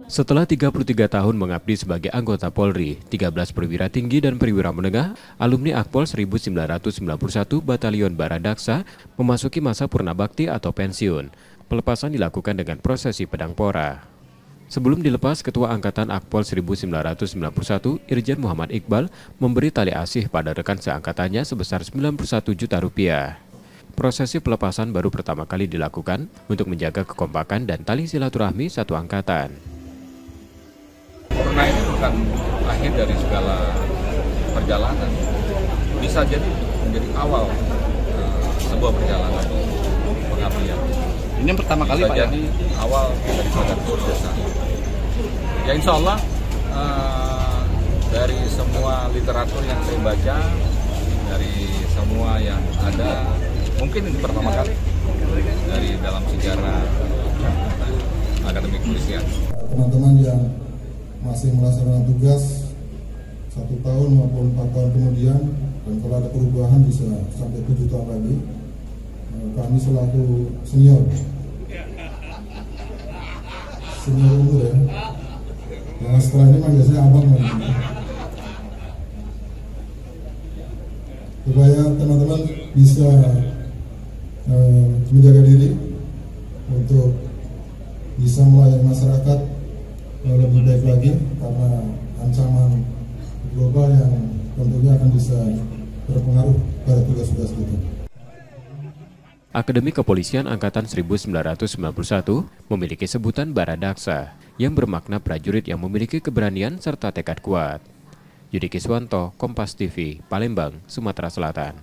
Setelah 33 tahun mengabdi sebagai anggota Polri, 13 perwira tinggi dan perwira menengah, alumni Akpol 1991 Batalion Baradaksa memasuki masa purnabakti atau pensiun. Pelepasan dilakukan dengan prosesi pedang pora. Sebelum dilepas, Ketua Angkatan Akpol 1991, Irjen Muhammad Iqbal, memberi tali asih pada rekan seangkatannya sebesar 91 juta rupiah. Prosesi pelepasan baru pertama kali dilakukan untuk menjaga kekompakan dan tali silaturahmi satu angkatan. Purna ini bukan akhir dari segala perjalanan, bisa jadi menjadi awal sebuah perjalanan pengabdian. Ini yang pertama kali Pak, jadi awal daripada dosa. Ya insya Allah dari semua literatur yang saya baca, dari semua yang ada, mungkin ini pertama kali dari dalam sejarah akademi kepolisian. Teman-teman yang masih melaksanakan tugas 1 tahun maupun 4 tahun kemudian, dan kalau ada perubahan bisa sampai 7 tahun lagi, kami selaku senior umur ya, yang setelah ini manggil saya abang supaya teman-teman bisa menjaga diri untuk bisa melayani masyarakat lebih baik lagi, karena ancaman global yang tentunya akan bisa berpengaruh pada tugas-tugas kita. Akademi Kepolisian Angkatan 1991 memiliki sebutan Baradaksa yang bermakna prajurit yang memiliki keberanian serta tekad kuat. Yudi Kiswanto, Kompas TV, Palembang, Sumatera Selatan.